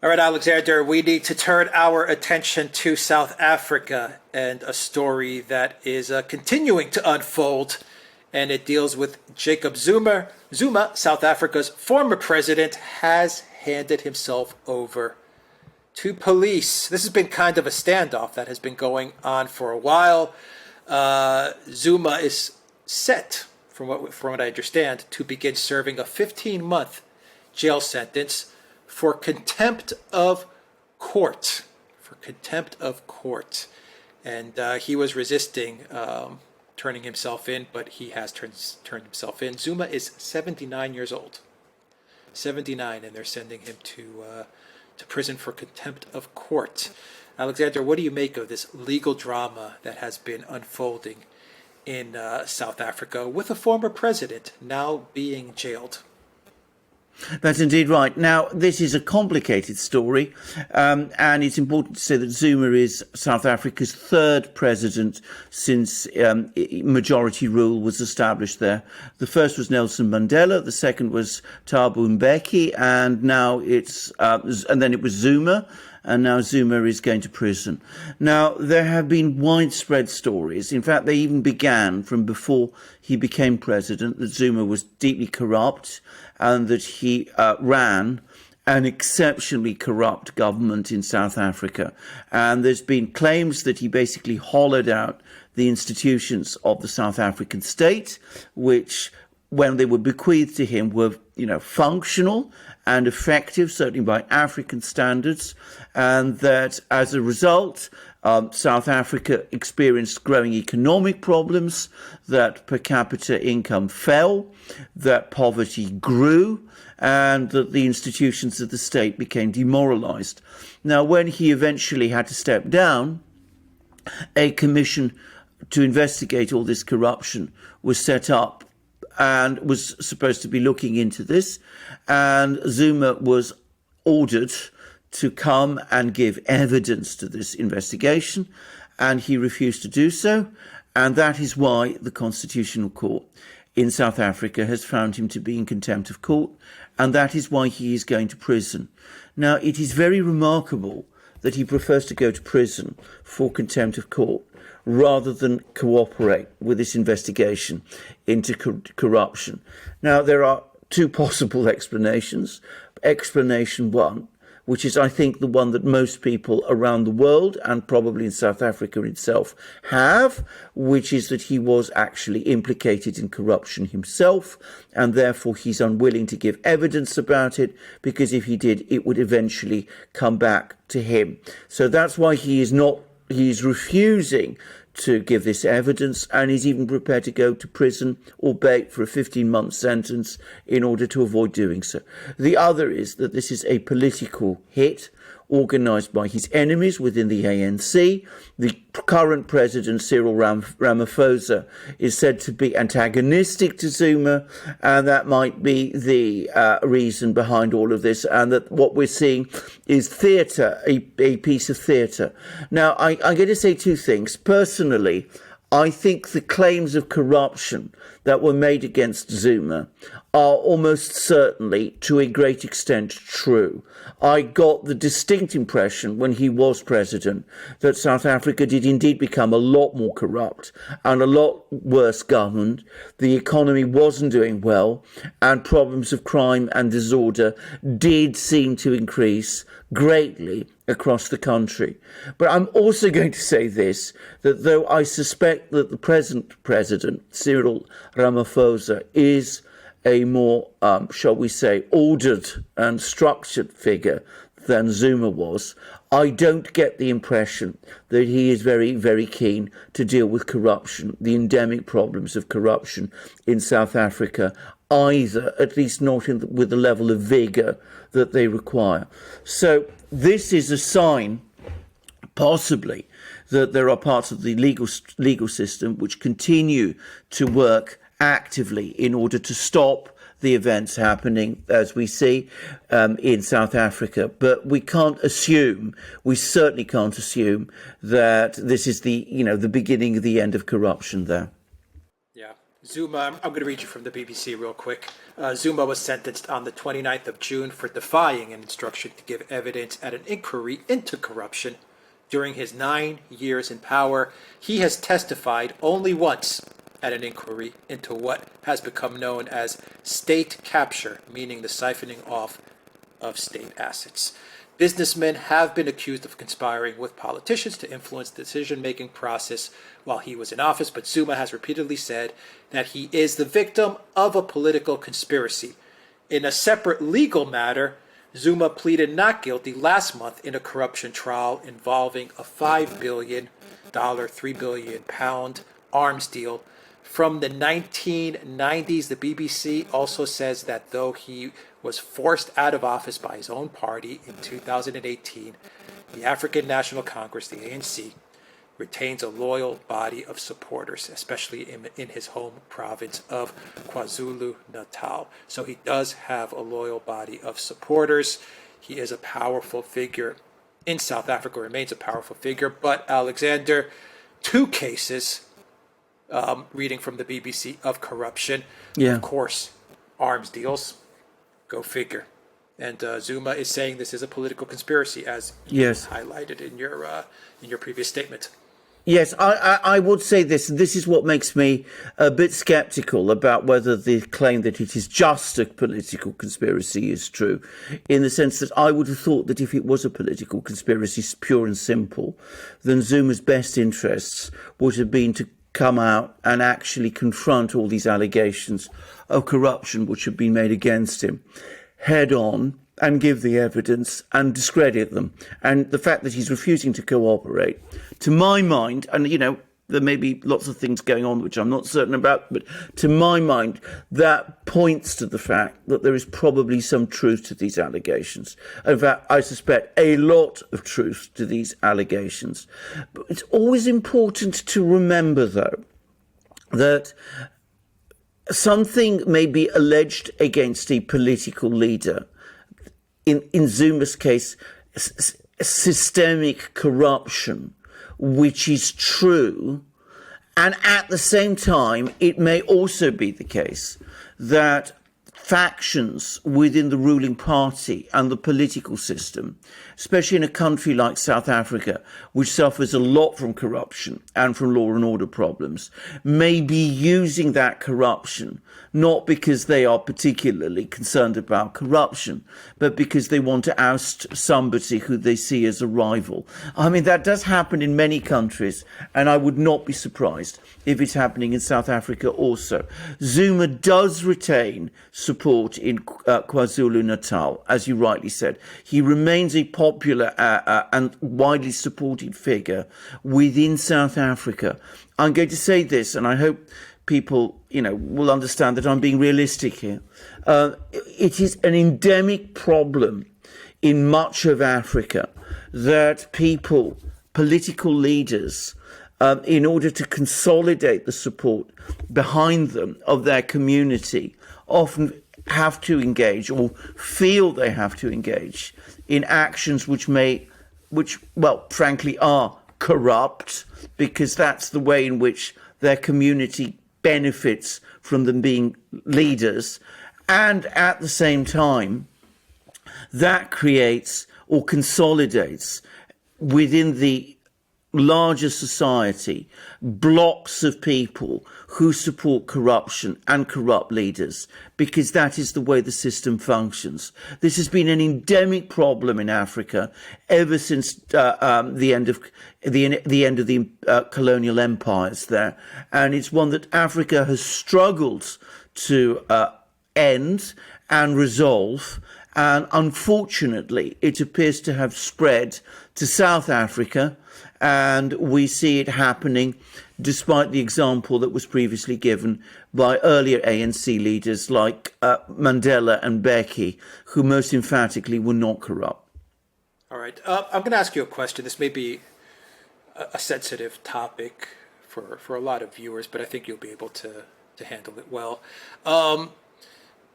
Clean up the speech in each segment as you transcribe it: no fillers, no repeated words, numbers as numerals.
All right, Alexander, we need to turn our attention to South Africa and a story that is continuing to unfold, and it deals with Jacob Zuma. Zuma, South Africa's former president, has handed himself over to police. This has been kind of a standoff that has been going on for a while. Zuma is set, from what I understand, to begin serving a 15-month jail sentence for contempt of court. And he was resisting turning himself in, but he has turned himself in. Zuma is 79 years old. 79, and they're sending him to prison for contempt of court. Alexander, what do you make of this legal drama that has been unfolding in South Africa with a former president now being jailed? That's indeed right. Now, this is a complicated story, and it's important to say that Zuma is South Africa's third president since majority rule was established there. The first was Nelson Mandela, the second was Thabo Mbeki, and now and then it was Zuma. And now Zuma is going to prison. Now, there have been widespread stories. In fact, they even began from before he became president, that Zuma was deeply corrupt and that he ran an exceptionally corrupt government in South Africa. And there's been claims that he basically hollowed out the institutions of the South African state, which, when they were bequeathed to him, were, functional and effective, certainly by African standards, and that as a result, South Africa experienced growing economic problems, that per capita income fell, that poverty grew, and that the institutions of the state became demoralized. Now, when he eventually had to step down, a commission to investigate all this corruption was set up and was supposed to be looking into this, and Zuma was ordered to come and give evidence to this investigation, and he refused to do so, and that is why the Constitutional Court in South Africa has found him to be in contempt of court, and that is why he is going to prison. Now, it is very remarkable that he prefers to go to prison for contempt of court rather than cooperate with this investigation into corruption. Now, there are two possible explanations. Explanation one, which is, I think, the one that most people around the world and probably in South Africa itself have, which is that he was actually implicated in corruption himself, and therefore he's unwilling to give evidence about it, because if he did, it would eventually come back to him. So that's why he's refusing to give this evidence, and he's even prepared to go to prison, albeit for a 15-month sentence, in order to avoid doing so. The other is that this is a political hit organised by his enemies within the ANC. The current president, Cyril Ramaphosa, is said to be antagonistic to Zuma, and that might be the reason behind all of this, and that what we're seeing is theatre, a piece of theatre. Now, I'm going to say two things. Personally, I think the claims of corruption that were made against Zuma are almost certainly, to a great extent, true. I got the distinct impression when he was president that South Africa did indeed become a lot more corrupt and a lot worse governed. The economy wasn't doing well, and problems of crime and disorder did seem to increase greatly across the country. But I'm also going to say this, that though I suspect that the present president, Cyril Ramaphosa, is a more, shall we say, ordered and structured figure than Zuma was, I don't get the impression that he is very, very keen to deal with corruption, the endemic problems of corruption in South Africa, either, at least not with the level of vigour that they require. So this is a sign, possibly, that there are parts of the legal system which continue to work actively in order to stop the events happening as we see in South Africa. But we certainly can't assume that this is the beginning of the end of corruption there. Yeah. Zuma, I'm going to read you from the BBC real quick. Zuma was sentenced on the 29th of June for defying an instruction to give evidence at an inquiry into corruption. During his 9 years in power, he has testified only once at an inquiry into what has become known as state capture, meaning the siphoning off of state assets. Businessmen have been accused of conspiring with politicians to influence the decision-making process while he was in office, but Zuma has repeatedly said that he is the victim of a political conspiracy. In a separate legal matter, Zuma pleaded not guilty last month in a corruption trial involving a $5 billion, £3 billion arms deal from the 1990s. The BBC also says that though he was forced out of office by his own party in 2018, the African National Congress, the ANC, retains a loyal body of supporters, especially in his home province of KwaZulu-Natal. So he does have a loyal body of supporters. He is a powerful figure in South Africa, remains a powerful figure. But Alexander, 2 cases, reading from the BBC, of corruption. Yeah. Of course, arms deals, go figure. And Zuma is saying this is a political conspiracy, as you highlighted in your previous statement. Yes, I would say this. This is what makes me a bit sceptical about whether the claim that it is just a political conspiracy is true, in the sense that I would have thought that if it was a political conspiracy, pure and simple, then Zuma's best interests would have been to come out and actually confront all these allegations of corruption which have been made against him head on and give the evidence and discredit them. And the fact that he's refusing to cooperate, to my mind, and there may be lots of things going on which I'm not certain about, but to my mind, that points to the fact that there is probably some truth to these allegations. In fact, I suspect a lot of truth to these allegations. But it's always important to remember, though, that something may be alleged against a political leader. In Zuma's case, systemic corruption, which is true. And at the same time, it may also be the case that factions within the ruling party and the political system, especially in a country like South Africa, which suffers a lot from corruption and from law and order problems, may be using that corruption not because they are particularly concerned about corruption, but because they want to oust somebody who they see as a rival. I mean, that does happen in many countries, and I would not be surprised if it's happening in South Africa also. Zuma does retain support in KwaZulu-Natal, as you rightly said. He remains a popular and widely supported figure within South Africa. I'm going to say this, and I hope people, will understand that I'm being realistic here. It is an endemic problem in much of Africa that people, political leaders, in order to consolidate the support behind them of their community, often have to engage or feel they have to engage in actions which frankly are corrupt, because that's the way in which their community benefits from them being leaders. And at the same time, that creates or consolidates within the larger society blocks of people who support corruption and corrupt leaders, because that is the way the system functions. This has been an endemic problem in Africa ever since the end of the colonial empires there, and it's one that Africa has struggled to end and resolve. And unfortunately, it appears to have spread to South Africa, and we see it happening despite the example that was previously given by earlier ANC leaders like Mandela and Mbeki, who most emphatically were not corrupt. All right. I'm going to ask you a question. This may be a sensitive topic for a lot of viewers, but I think you'll be able to handle it well.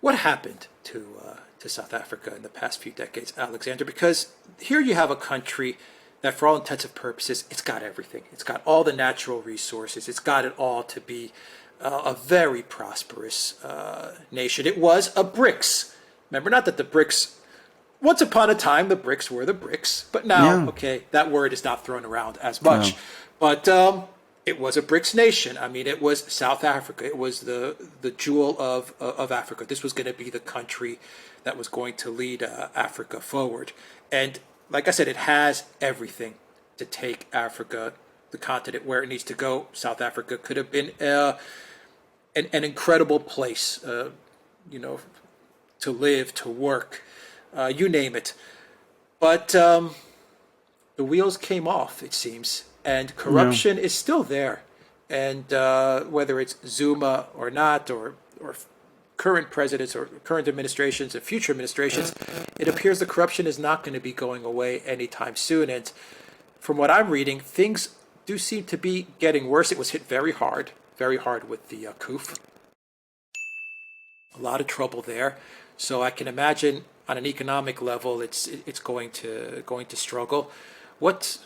What happened to South Africa in the past few decades, Alexander? Because here you have a country that, for all intents and purposes, it's got everything. It's got all the natural resources. It's got it all to be a very prosperous nation. It was a BRICS. Remember, not that the BRICS, once upon a time, the BRICS were the BRICS, but now, okay, that word is not thrown around as much. No. But it was a BRICS nation. I mean, it was South Africa. It was the jewel of Africa. This was going to be the country that was going to lead Africa forward. And like I said, it has everything to take Africa, the continent, where it needs to go. South Africa could have been an incredible place, to live, to work, you name it. But the wheels came off, it seems, and corruption is still there. And whether it's Zuma or not, or current presidents or current administrations and future administrations, it appears the corruption is not going to be going away anytime soon. And from what I'm reading, things do seem to be getting worse. It was hit very hard with the coup. A lot of trouble there. So I can imagine on an economic level, it's going to struggle. What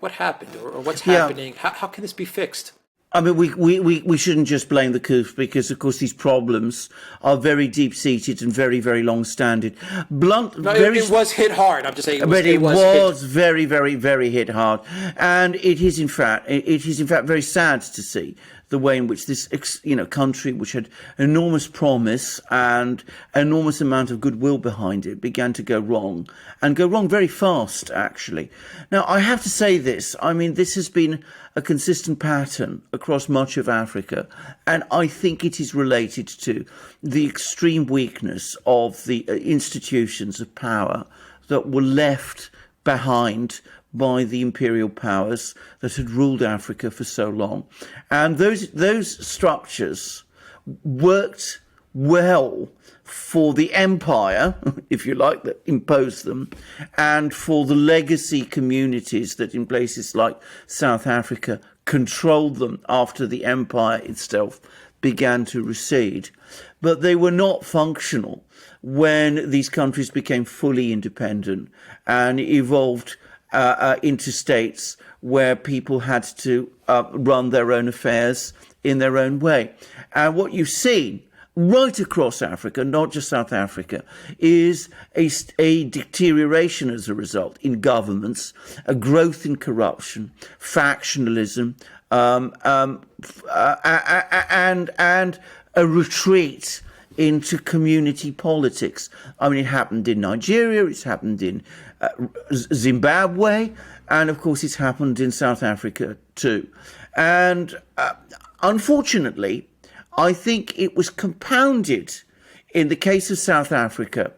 happened, or what's happening? How can this be fixed? I mean, we shouldn't just blame the coup, because, of course, these problems are very deep-seated and very, very long-standing. It was hit hard. I'm just saying it was very, very, very hit hard. And it is, in fact, very sad to see the way in which this, country, which had enormous promise and enormous amount of goodwill behind it, began to go wrong, and go wrong very fast, actually. Now, I have to say this. I mean, this has been a consistent pattern across much of Africa, and I think it is related to the extreme weakness of the institutions of power that were left behind by the imperial powers that had ruled Africa for so long. And those structures worked well for the empire, if you like, that imposed them, and for the legacy communities that in places like South Africa controlled them after the empire itself began to recede. But they were not functional when these countries became fully independent and evolved into states where people had to run their own affairs in their own way. And what you've seen right across Africa, not just South Africa, is a deterioration as a result in governments, a growth in corruption, factionalism, and a retreat into community politics. I mean, it happened in Nigeria, it's happened in Zimbabwe, and of course it's happened in South Africa too. And unfortunately, I think it was compounded in the case of South Africa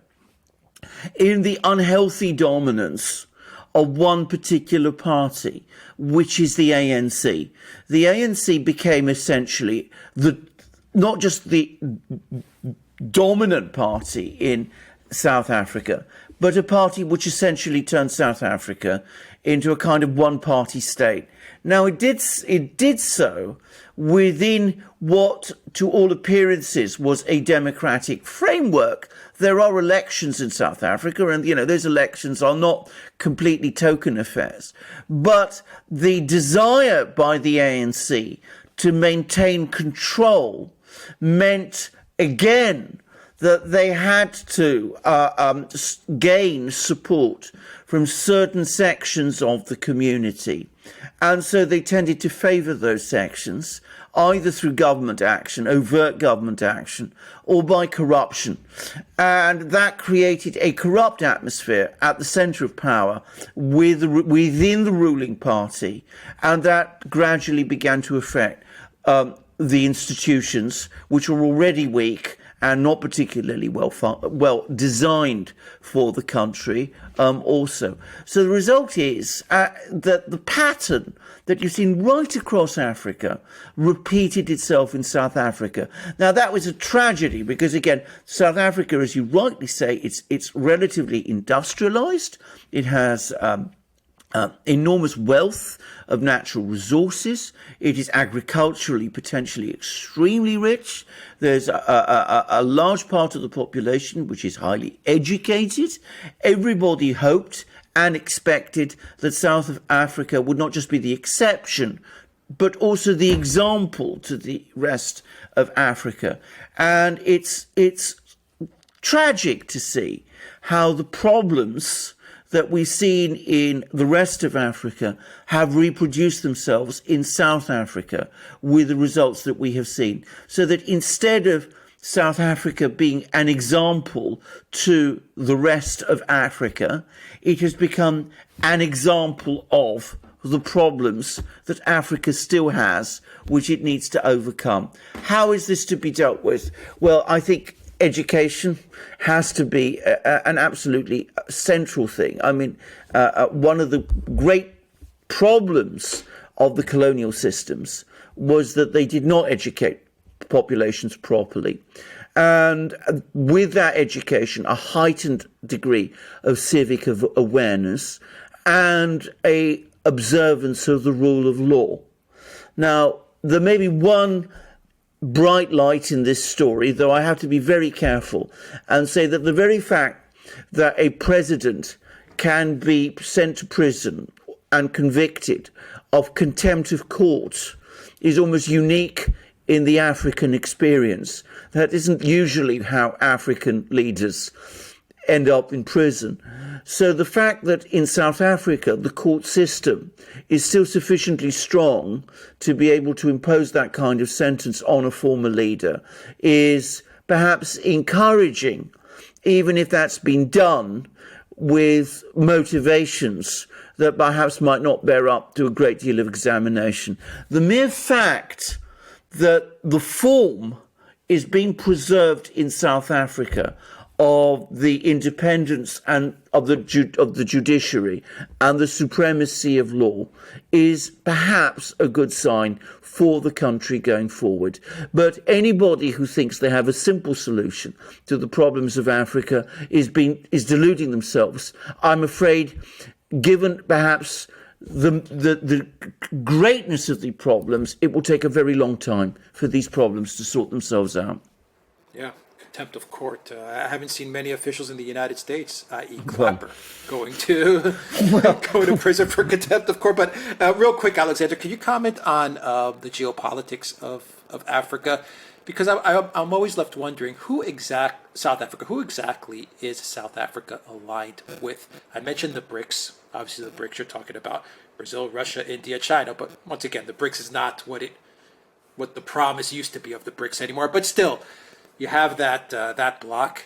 in the unhealthy dominance of one particular party, which is the ANC. The ANC became essentially not just the dominant party in South Africa, but a party which essentially turned South Africa into a kind of one-party state. Now, it did so within what, to all appearances, was a democratic framework. There are elections in South Africa, and, those elections are not completely token affairs. But the desire by the ANC to maintain control meant, again, that they had to gain support from certain sections of the community. And so they tended to favour those sections, either through government action, overt government action, or by corruption. And that created a corrupt atmosphere at the centre of power within the ruling party. And that gradually began to affect the institutions, which were already weak and not particularly well designed for the country also. So the result is that the pattern that you've seen right across Africa repeated itself in South Africa. Now, that was a tragedy because, again, South Africa, as you rightly say, it's relatively industrialized. It has enormous wealth of natural resources. It is agriculturally potentially extremely rich. There's a large part of the population which is highly educated. Everybody hoped and expected that South Africa would not just be the exception but also the example to the rest of Africa. And it's tragic to see how the problems that we've seen in the rest of Africa have reproduced themselves in South Africa with the results that we have seen. So that instead of South Africa being an example to the rest of Africa, it has become an example of the problems that Africa still has, which it needs to overcome. How is this to be dealt with? Well, I think education has to be an absolutely central thing. I mean, one of the great problems of the colonial systems was that they did not educate populations properly. And with that education, a heightened degree of civic awareness and a observance of the rule of law. Now, there may be one bright light in this story, though I have to be very careful and say that the very fact that a president can be sent to prison and convicted of contempt of court is almost unique in the African experience. That isn't usually how African leaders end up in prison. So the fact that in South Africa the court system is still sufficiently strong to be able to impose that kind of sentence on a former leader is perhaps encouraging, even if that's been done with motivations that perhaps might not bear up to a great deal of examination. The mere fact that the form is being preserved in South Africa of the independence and of the judiciary and the supremacy of law is perhaps a good sign for the country going forward. But anybody who thinks they have a simple solution to the problems of Africa is deluding themselves. I'm afraid, given perhaps the greatness of the problems, it will take a very long time for these problems to sort themselves out. Yeah, contempt of court. I haven't seen many officials in the United States, i.e. Clapper, going to prison for contempt of court. But real quick, Alexander, can you comment on the geopolitics of Africa? Because I'm always left wondering who exactly is South Africa aligned with? I mentioned the BRICS. Obviously, the BRICS you're talking about Brazil, Russia, India, China. But once again, the BRICS is not what the promise used to be of the BRICS anymore. But still, you have that bloc,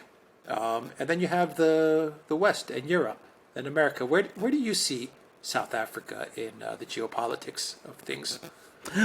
and then you have the West and Europe and America. Where do you see South Africa in the geopolitics of things?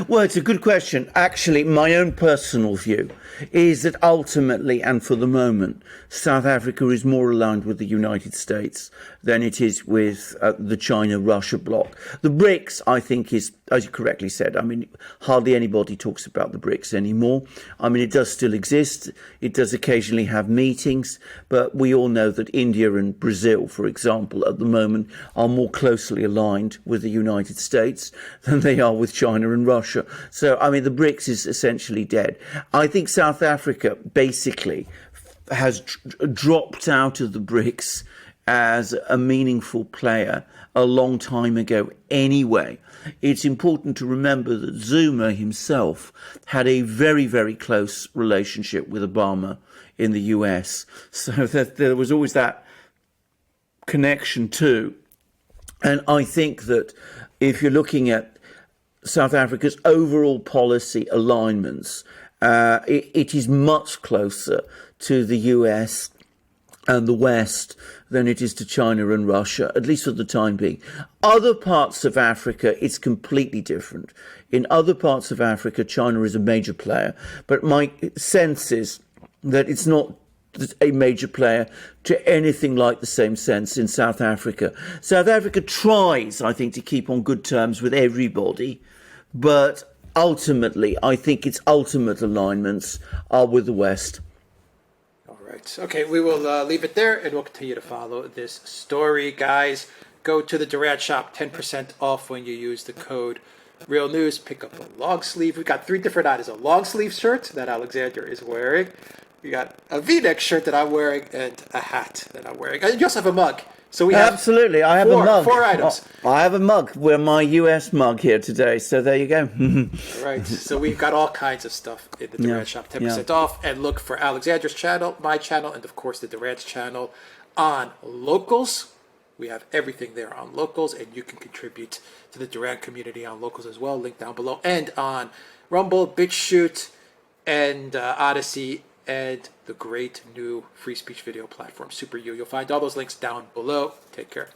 Well, it's a good question. Actually, my own personal view is that ultimately and for the moment, South Africa is more aligned with the United States than it is with the China-Russia bloc. The BRICS, I think, is, as you correctly said, I mean, hardly anybody talks about the BRICS anymore. I mean, it does still exist. It does occasionally have meetings, but we all know that India and Brazil, for example, at the moment are more closely aligned with the United States than they are with China and Russia. So, I mean, the BRICS is essentially dead. I think South Africa basically has dropped out of the BRICS as a meaningful player a long time ago anyway. It's important to remember that Zuma himself had a very, very close relationship with Obama in the US. So that there was always that connection too. And I think that if you're looking at South Africa's overall policy alignments, it is much closer to the US and the West than it is to China and Russia, at least for the time being. Other parts of Africa, it's completely different. In other parts of Africa, China is a major player, but my sense is that it's not a major player to anything like the same sense in South Africa. South Africa tries, I think, to keep on good terms with everybody, but ultimately, I think its ultimate alignments are with the West. Okay, we will leave it there, and we'll continue to follow this story. Guys, go to the Duran shop, 10% off when you use the code Real News. Pick up a long sleeve. We've got 3 different items. A long sleeve shirt that Alexander is wearing. We got a V-neck shirt that I'm wearing, and a hat that I'm wearing. And you also have a mug. So we have Absolutely. I have four, a mug. four items. I have a mug. We're my US mug here today. So there you go. Right. So we've got all kinds of stuff in the Duran shop. 10% off. And look for Alexandra's channel, my channel, and of course the Duran's channel on Locals. We have everything there on Locals, and you can contribute to the Duran community on Locals as well. Link down below. And on Rumble, BitChute, and ODYSEE, and the great new free speech video platform, Super You. You'll find all those links down below. Take care.